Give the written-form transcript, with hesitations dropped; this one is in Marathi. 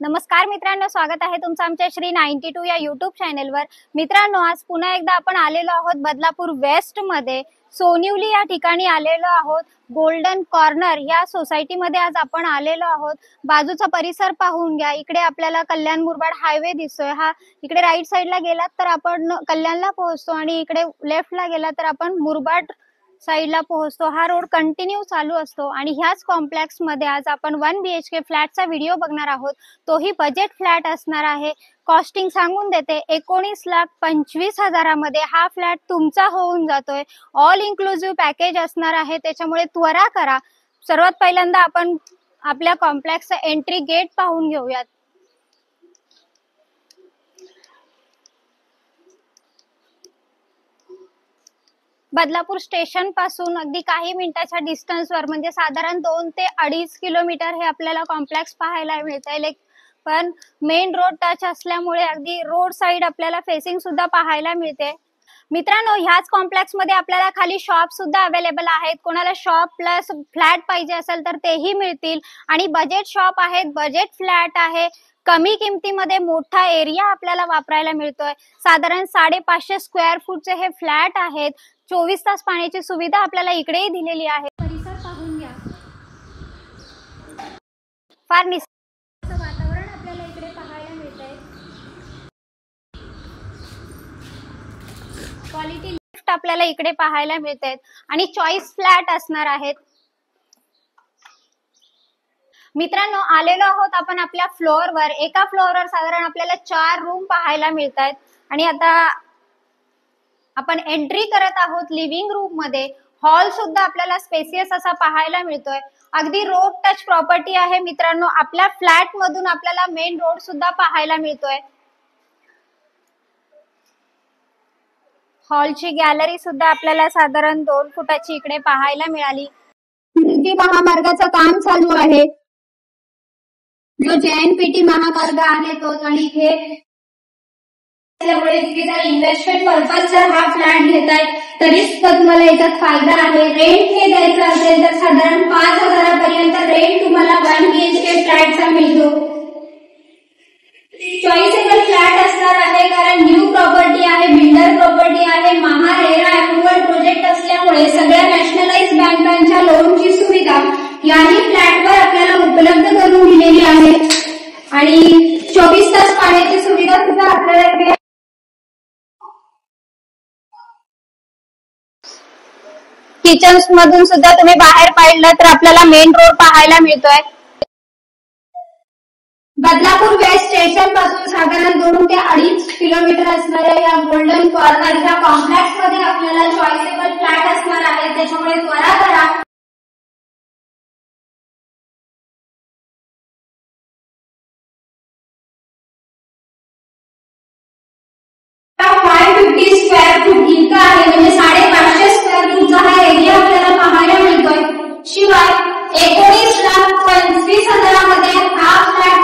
नमस्कार मित्रांनो, स्वागत आहे तुमचं आमच्या श्री 92 या YouTube चॅनलवर। मित्रांनो, आज पुन्हा एकदा आपण आलेलो आहोत बदलापूर वेस्ट मध्ये सोनिवली या ठिकाणी आलेलो आहोत। गोल्डन कॉर्नर या सोसायटी मध्ये आज आपण आलेलो आहोत। बाजूचा परिसर पाहून घ्या। इकडे आपल्याला कल्याण मुरबाड हायवे दिसतोय। हा इकडे राईट साइडला गेलात तर आपण कल्याणला पोहोचतो आणि इकडे लेफ्टला गेलात तर आपण मुरबाड साइडला पोहोचतो। हा रोड कंटिन्यू चालू असतो आणि ह्याच कॉम्प्लेक्स मध्ये आज आपण 1 BHK फ्लॅटचा व्हिडिओ बघणार आहोत। तोही बजेट फ्लॅट असणार आहे। कॉस्टिंग सांगून देते, 19,25,000 मध्ये हा फ्लॅट तुमचा होऊन जातोय। ऑल इन्क्लुसिव्ह पॅकेज असणार आहे, त्याच्यामुळे त्वरा करा। सर्वात पहिल्यांदा आपण आपल्या कॉम्प्लेक्सचा एंट्री गेट पाहून घेऊयात। बदलापूर स्टेशन पासून अगदी काही मिनिटाच्या डिस्टन्सवर म्हणजे साधारण 2 ते 2.5 किलोमीटर हे आपल्याला कॉम्प्लेक्स पाहायला मिळतंय। पण मेन रोड टच असल्यामुळे अगदी रोड साइड आपल्याला फेसिंग सुद्धा पाहायला मिळते। मित्रांनो, ह्याच कॉम्प्लेक्स मध्ये आपल्याला खाली शॉप सुद्धा अवेलेबल आहेत। कोणाला शॉप प्लस फ्लॅट पाहिजे असेल तर तेही मिळतील आणि बजेट शॉप आहेत, बजेट फ्लॅट आहे। कमी किमतीमध्ये मोठा एरिया आपल्याला वापरायला मिळतोय। साधारण 550 स्क्वेअर फूटचे हे फ्लॅट आहेत। 24 तास पाण्याची सुविधा आपल्याला इकडेही दिलेली आहे। परिसर पाहून घ्या, फार निसर्गाचं वातावरण आपल्याला इकडे पाहायला मिळतंय। क्वालिटी लिफ्ट आपल्याला इकडे पाहायला मिळतात आणि चॉईस फ्लॅट असणार आहेत। मित्रांनो, आलेलो आहोत आपण आपल्या फ्लोअरवर। एका फ्लोअरवर साधारण आपल्याला 4 रूम पाहायला मिळतात आणि आता आपण एंट्री करत आहोत लिव्हिंग रूम मध्ये। हॉल सुद्धा आपल्याला स्पेसियस असा पाहायला मिळतोय। अगदी रोड टच प्रॉपर्टी आहे मित्रांनो। आपल्या फ्लॅट मधून आपल्याला मेन रोड सुद्धा पाहायला मिळतोय। हॉलची गॅलरी सुद्धा आपल्याला साधारण 2 फुटाची इकडे पाहायला मिळाली। महामार्गाचं काम चालू आहे। जो JNPT महामार्ग आहे तो, आणि इथे त्यामुळे जर इन्व्हेस्टमेंट पर्पज जर हा फ्लॅट घेताय तरी सुद्धा तुम्हाला याच्यात फायदा आहे। रेंट हे द्यायचं असेल तर साधारण 5,000 पर्यंत रेंट तुम्हाला 1 BHK फ्लॅटचा मिळतो। चॉईसेबल फ्लॅट असणार आहे कारण न्यू प्रॉपर्टी आहे, बिल्डर प्रॉपर्टी आहे। महारेरा अप्रुव्हल प्रोजेक्ट असल्यामुळे सगळ्या नॅशनलाइज बँकांच्या लोनची सुविधा याही फ्लॅटवर आपल्याला उपलब्ध करून दिलेली आहे आणि 24 तास पाण्याची सुविधा सुद्धा आपल्याला किचन मधून सुद्धा तुम्ही बाहेर पाहिलं तर आपल्याला मेन रोड पाहायला मिळतोय। बदलापूर वेस्ट स्टेशन पासून साधारण 2 ते 2.5 किलोमीटर असणाऱ्या या गोल्डन कॉर्नर ह्या कॉम्प्लेक्स मध्ये आपल्याला चॉईसेबल फ्लॅट असणार आहे, त्याच्यामुळे त्वरा करा। 550 स्क्वेअर फूट इतका आहे, म्हणजे 550 स्क्वेअर फूटचा हा एरिया आपल्याला पाहायला मिळतोय। शिवाय 19,25,000 मध्ये हा फ्लॅट